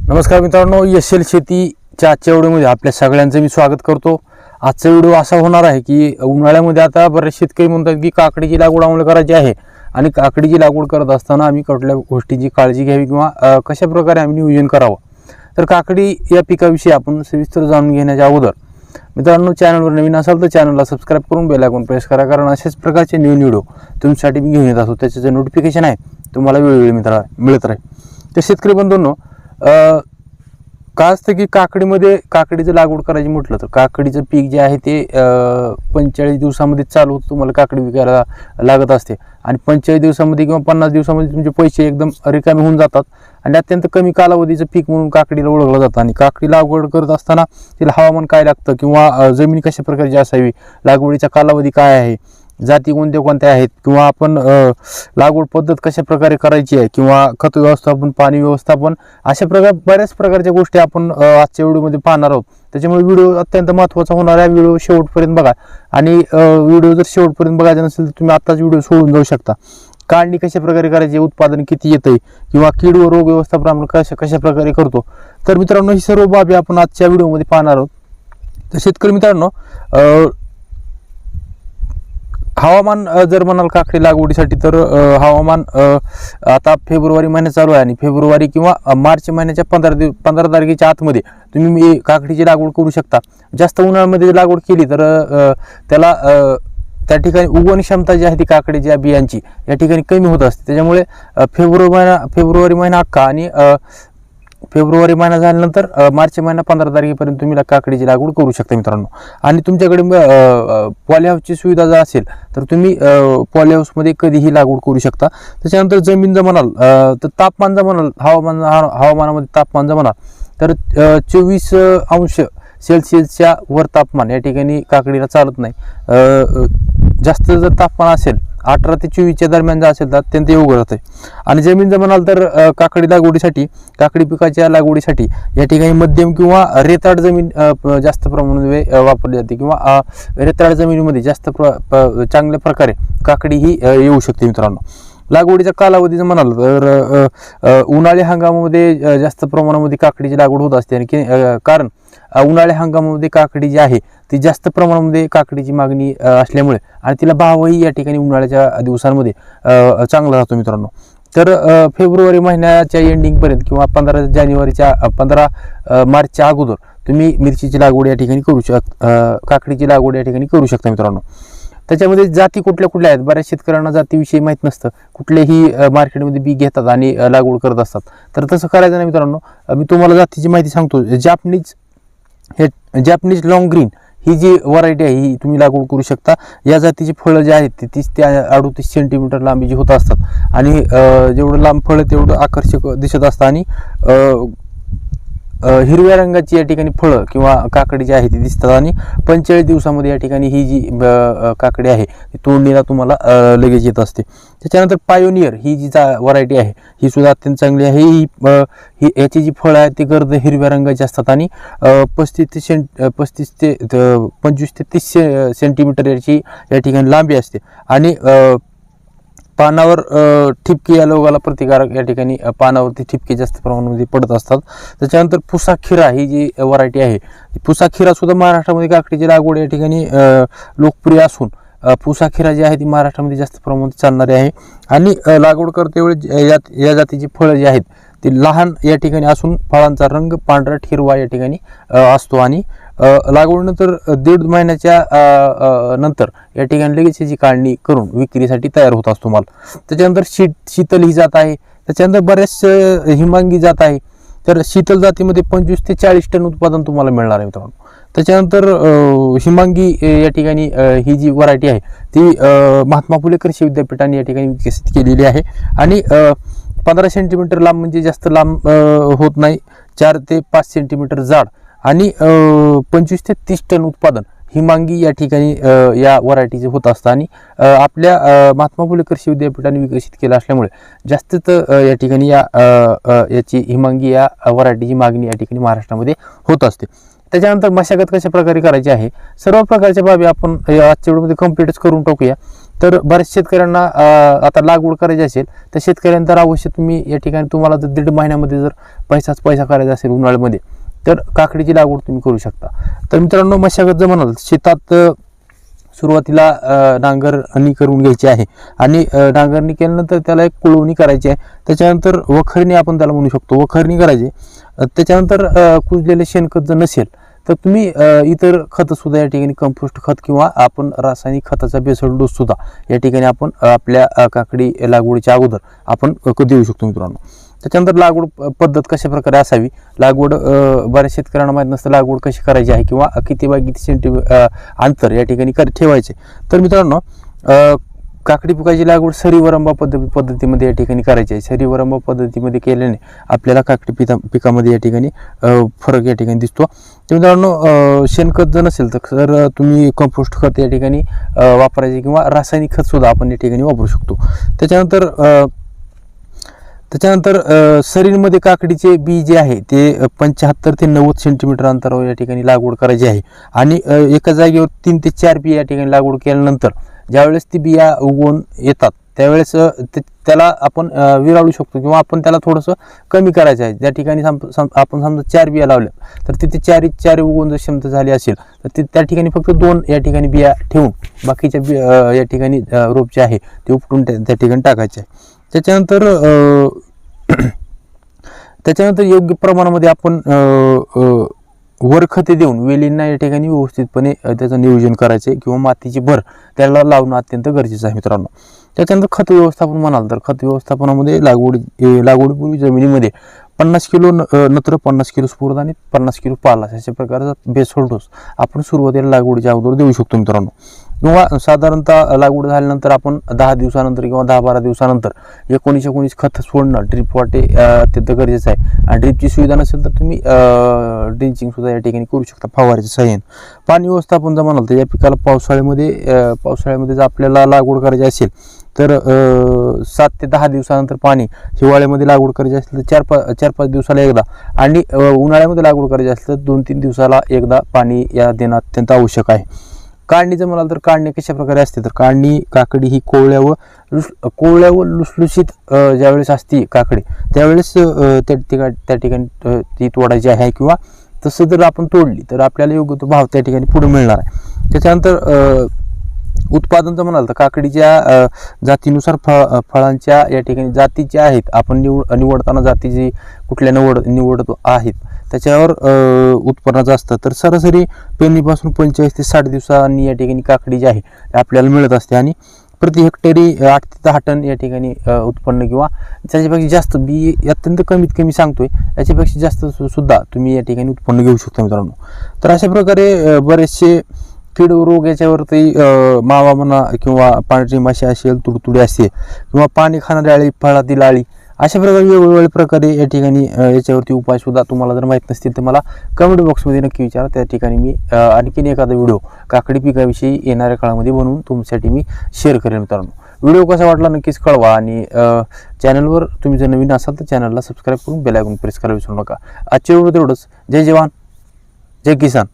नमस्कार मित्रांनो, एस.एल. शेतीच्या आजच्या व्हिडिओमध्ये आपल्या सगळ्यांचं मी स्वागत करतो। आजचा व्हिडिओ असा होणार आहे की उन्हाळ्यामध्ये आता बरेच शेतकरी म्हणतात की काकडीची लागवड आम्हाला करायची आहे आणि काकडीची लागवड करत असताना आम्ही कुठल्या गोष्टींची काळजी घ्यावी किंवा कशा प्रकारे आम्ही नियोजन करावं। तर काकडी या पिकाविषयी आपण सविस्तर जाणून घेण्याच्या अगोदर मित्रांनो, चॅनलवर नवीन असाल तर चॅनलला सबस्क्राइब करून बेल आयकॉन प्रेस करा, कारण अशाच प्रकारचे नवीन व्हिडिओ तुमच्यासाठी मी घेऊन येत असतो। त्याचे जे नोटिफिकेशन आहे तुम्हाला वेळोवेळी मिळत राहील। तर शेतकरी बंधूंनो, काय असतं की काकडीचं लागवड करायची म्हटलं तर काकडीचं पीक जे आहे ते 45 दिवसामध्ये चालू होतं, तुम्हाला काकडी विकायला लागत असते आणि 45 दिवसामध्ये किंवा 50 दिवसामध्ये तुमचे पैसे एकदम रिकामे होऊन जातात आणि अत्यंत कमी कालावधीचं पीक म्हणून काकडीला ओळखलं जातं। आणि काकडी लागवड करत असताना तिला हवामान काय लागतं किंवा जमीन कशा प्रकारची असावी, लागवडीचा कालावधी काय आहे, जाती कोणत्या आहेत किंवा आपण लागवड पद्धत कशा प्रकारे करायची आहे किंवा खत व्यवस्थापन, पाणी व्यवस्थापन, अशा बऱ्याच प्रकारच्या गोष्टी आपण आजच्या व्हिडिओमध्ये पाहणार आहोत। त्याच्यामुळे व्हिडिओ अत्यंत महत्त्वाचा होणार आहे। व्हिडिओ शेवटपर्यंत बघा आणि व्हिडिओ जर शेवटपर्यंत बघायचा नसेल तर तुम्ही आताच व्हिडिओ सोडून जाऊ शकता। काढणी कशा प्रकारे करायची, उत्पादन किती येतंय किंवा कीड व रोग व्यवस्थापन आपण कशा प्रकारे करतो, तर मित्रांनो ही सर्व बाबी आपण आजच्या व्हिडिओमध्ये पाहणार आहोत। तर शेतकरी मित्रांनो, हवामान जर म्हणाल काकडी लागवडीसाठी तर हवामान आता फेब्रुवारी महिना चालू आहे आणि फेब्रुवारी किंवा मार्च महिन्याच्या 15 तारखेच्या आतमध्ये तुम्ही काकडीची लागवड करू शकता। जास्त उन्हाळ्यामध्ये लागवड केली तर त्याला त्या ठिकाणी उगवण क्षमता जी आहे ती काकडीच्या बियांची या ठिकाणी कमी होत असते। त्याच्यामुळे फेब्रुवारी महिना अख्खा आणि फेब्रुवारी महिना झाल्यानंतर मार्च महिना 15 तारखेपर्यंत तुम्ही काकडीची लागवड करू शकता मित्रांनो। आणि तुमच्याकडे पॉलीहाऊसची सुविधा जर असेल तर तुम्ही पॉलीहाऊसमध्ये कधीही लागवड करू शकता। त्याच्यानंतर जमीन जर म्हणाल तर तापमान जर म्हणाल, हवामानामध्ये तापमान जर म्हणाल तर 24 अंश सेल्सिअसच्या वर तापमान या ठिकाणी काकडीला चालत नाही। जास्त जर तापमान असेल 18 ते 24च्या दरम्यान जर असेल तर अत्यंत योग्य राहते। आणि जमीन जर म्हणाल तर काकडी पिकाच्या लागवडीसाठी या ठिकाणी मध्यम किंवा रेताड जमीन जास्त प्रमाणात वापरली जाते किंवा रेताड जमिनीमध्ये जास्त चांगल्या प्रकारे काकडी ही येऊ शकते मित्रांनो। लागवडीचा कालावधी जर म्हणाल तर उन्हाळी हंगामामध्ये जास्त प्रमाणामध्ये काकडीची लागवड होत असते आणि कारण उन्हाळी हंगामामध्ये काकडी जी आहे ती जास्त प्रमाणामध्ये काकडीची मागणी असल्यामुळे आणि तिला भावही या ठिकाणी उन्हाळ्याच्या दिवसांमध्ये चांगला राहतो मित्रांनो। तर फेब्रुवारी महिन्याच्या एंडिंगपर्यंत किंवा 15 मार्चच्या अगोदर तुम्ही मिरचीची लागवड या ठिकाणी काकडीची लागवड या ठिकाणी करू शकता मित्रांनो। त्याच्यामध्ये जाती कुठल्या आहेत, बऱ्याच शेतकऱ्यांना जातीविषयी माहीत नसतं, कुठलेही मार्केटमध्ये बी घेतात आणि लागवड करत असतात। तर तसं करायचं नाही मित्रांनो, मी तुम्हाला जातीची माहिती सांगतो। जॅपनीज लॉंग ग्रीन ही जी व्हरायटी आहे ही तुम्ही लागवड करू शकता। या जातीची फळं जी आहेत ते 30 ते 38 सेंटीमीटर लांबीची होत असतात आणि जेवढं लांब फळं तेवढं आकर्षक दिसत असतं आणि हिरव्या रंगाची या ठिकाणी फळं किंवा काकडी जी आहे ती दिसतात आणि 45 दिवसामध्ये या ठिकाणी ही जी काकडी आहे ती तोडणीला तुम्हाला लगेच येत असते। त्याच्यानंतर पायोनियर ही जी व्हरायटी आहे ही सुद्धा अत्यंत चांगली आहे। ही याची जी फळं आहेत ती गर्द हिरव्या रंगाची असतात आणि 25 ते 30 सेंटीमीटर याची या ठिकाणी लांबी असते आणि पानावर ठिपके या रोगाला प्रतिकारक या ठिकाणी पानावरती ठिपके जास्त प्रमाणामध्ये पडत असतात। त्याच्यानंतर पुसा खिरा ही जी व्हरायटी आहे, पुसा खिरा सुद्धा महाराष्ट्रामध्ये काकडीची लागवड या ठिकाणी लोकप्रिय असून पुसा खिरा जी आहे ती महाराष्ट्रामध्ये जास्त प्रमाणात चालणारी आहे आणि लागवड करतेवेळी या जातीची फळं जी आहेत ती लहान या ठिकाणी असून फळांचा रंग पांढरट हिरवा या ठिकाणी असतो आणि लागवडीनंतर 1.5 महिन्याच्या नंतर या ठिकाणी लगेच याची काढणी करून विक्रीसाठी तयार होत असतो माल। त्याच्यानंतर शीतल ही जात आहे, त्याच्यानंतर बऱ्याच हिमांगी जात आहे। तर शीतल जातीमध्ये 25 ते 40 टन उत्पादन तुम्हाला मिळणार आहे मित्रांनो। त्याच्यानंतर हिमांगी या ठिकाणी ही जी व्हरायटी आहे ती महात्मा फुले कृषी विद्यापीठाने या ठिकाणी विकसित केलेली आहे आणि 15 सेंटीमीटर लांब, म्हणजे जास्त लांब होत नाही, 4 ते 5 सेंटीमीटर जाड आणि 25 ते 30 टन उत्पादन हिमांगी या ठिकाणी या व्हरायटीचे होत असतं आणि आपल्या महात्मा फुले कृषी विद्यापीठाने विकसित केलं असल्यामुळे जास्तीत या ठिकाणी याची हिमांगी या व्हरायटीची मागणी या ठिकाणी महाराष्ट्रामध्ये होत असते। त्याच्यानंतर मशागत कशा प्रकारे करायची आहे, सर्व प्रकारच्या बाबी आपण आजच्या व्हिडिओमध्ये कंप्लीटच करून टाकूया। तर बऱ्याच शेतकऱ्यांना आता लागवड करायची असेल तर शेतकऱ्यांना तर अवश्य तुम्ही या ठिकाणी तुम्हाला जर 1.5 महिन्यामध्ये जर पैसा करायचा असेल उन्हाळ्यामध्ये तर काकडीची लागवड तुम्ही करू शकता. तर मित्रांनो, मशागत जर म्हणाल शेतात सुरुवातीला नांगरणी करून घ्यायची आहे आणि नांगरणी केल्यानंतर त्याला एक कुळवणी करायची आहे. त्याच्यानंतर वखरणी आपण त्याला म्हणू शकतो, वखरणी करायची. त्याच्यानंतर कुजलेले शेणखत जर नसेल तर तुम्ही इतर खत सुद्धा या ठिकाणी कंपोस्ट खत किंवा आपण रासायनिक खताचा बेसल डोस सुद्धा या ठिकाणी आपण आपल्या काकडी लागवडीच्या अगोदर आपण देऊ शकतो मित्रांनो. त्याच्यानंतर लागवड पद्धत कशा प्रकारे असावी, लागवड बऱ्याच शेतकऱ्यांना माहीत नसतं लागवड कशी करायची आहे किंवा किती बाय किती अंतर या ठिकाणी ठेवायचे. तर मित्रांनो, काकडी पिकाची लागवड सरीवरंबा पद्धतीमध्ये या ठिकाणी करायची आहे. सरीवरंबा पद्धतीमध्ये केल्याने आपल्याला काकडी पिकामध्ये या ठिकाणी फरक या ठिकाणी दिसतो. तर मित्रांनो, शेणखत जर नसेल तर तुम्ही कंपोस्ट खत या ठिकाणी वापरायचे किंवा रासायनिक खत सुद्धा आपण या ठिकाणी वापरू शकतो. त्याच्यानंतर सरींमध्ये काकडीचे बी जे आहे ते 75 ते 90 सेंटीमीटर अंतरावर या ठिकाणी लागवड करायची आहे आणि एका जागेवर 3 ते 4 बिया या ठिकाणी लागवड केल्यानंतर ज्यावेळेस ती बिया उगवून येतात त्यावेळेस त्याला आपण विराळू शकतो किंवा आपण त्याला थोडंसं कमी करायचं आहे. ज्या ठिकाणी आपण समजा 4 बिया लावल्या तर तिथे 4 उगवून जर क्षमता झाली असेल तर त्या ठिकाणी फक्त 2 या ठिकाणी बिया ठेवून बाकीच्या या ठिकाणी रोप जे आहे ते उपटून त्या ठिकाणी टाकायचे आहे. त्याच्यानंतर योग्य प्रमाणामध्ये आपण वरखते देऊन वेलींना या ठिकाणी व्यवस्थितपणे त्याचं नियोजन करायचे किंवा मातीची भर त्याला लावणं अत्यंत गरजेचं आहे मित्रांनो. त्याच्यानंतर खत व्यवस्थापन म्हणाल तर खत व्यवस्थापनामध्ये लागवडीपूर्वी जमिनीमध्ये 50 किलो नत्र, 50 किलो स्फुरद आणि 50 किलो पालाश अशा प्रकारचा बेसल डोस आपण सुरुवातीला लागवडीच्या अगोदर देऊ शकतो मित्रांनो. किंवा साधारणतः लागवड झाल्यानंतर आपण 10 दिवसानंतर किंवा 10-12 दिवसानंतर 19 खत सोडणं ड्रीप वाटे अत्यंत गरजेचं आहे. आणि ड्रीपची सुविधा नसेल तर तुम्ही ड्रिंचिंग सुद्धा या ठिकाणी करू शकता फवाराच्या सहाय्याने. पाणी व्यवस्थापन जर म्हणाल तर या पिकाला पावसाळ्यामध्ये जर आपल्याला लागवड करायची असेल तर 7 ते 10 दिवसानंतर पाणी, हिवाळ्यामध्ये लागवड करायची असेल तर 4-5 दिवसाला एकदा आणि उन्हाळ्यामध्ये लागवड करायची असेल तर 2-3 दिवसाला एकदा पाणी या देणं अत्यंत आवश्यक आहे. काढणी जर म्हणाल तर काढणी कशा प्रकारे असते तर काकडी ही कोवळ्या व लुसलुशीत ज्यावेळेस असते काकडी त्यावेळेस त्या ठिकाणी ती तोडायची आहे किंवा तसं जर आपण तोडली तर आपल्याला योग्य तो भाव त्या ठिकाणी पुढे मिळणार आहे. त्याच्यानंतर उत्पादन जर म्हणाल तर काकडीच्या जातीनुसार फळांच्या या ठिकाणी जातीच्या आहेत आपण निवडताना जातीची कुठल्या निवडतो आहेत त्याच्यावर उत्पन्नाचं असतं. तर सरासरी पेरणीपासून 45 ते 60 दिवसांनी या ठिकाणी काकडी जी आहे आपल्याला मिळत असते आणि प्रति हेक्टरी 8 ते 10 टन या ठिकाणी उत्पन्न किंवा त्याच्यापेक्षा जास्त बी अत्यंत कमीत कमी सांगतोय याच्यापेक्षा जास्त सुद्धा तुम्ही या ठिकाणी उत्पन्न घेऊ शकता मित्रांनो. तर अशा प्रकारे बरेचसे कीड रोग याच्यावरती मावा म्हणा किंवा पांढरी माशी असेल, तुडतुडी असेल किंवा पाणी खाणारी आळी, फळातील आळी अशा प्रकारे वेगवेगळ्या प्रकारे या ठिकाणी याच्यावरती उपाय सुद्धा तुम्हाला जर माहीत नसतील तर मला कमेंट बॉक्समध्ये नक्की विचारा. त्या ठिकाणी मी आणखीन एखादा व्हिडिओ काकडी पिकाविषयी येणाऱ्या काळामध्ये बनवून तुमच्यासाठी मी शेअर करेन मित्रांनो. व्हिडिओ कसा वाटला नक्कीच कळवा आणि चॅनलवर तुम्ही जर नवीन असाल तर चॅनलला सबस्क्राईब करून बेल आयकॉन प्रेस करायला विसरू नका. आजच्या व्हिडिओ तेवढंच. जय जवान, जय किसान.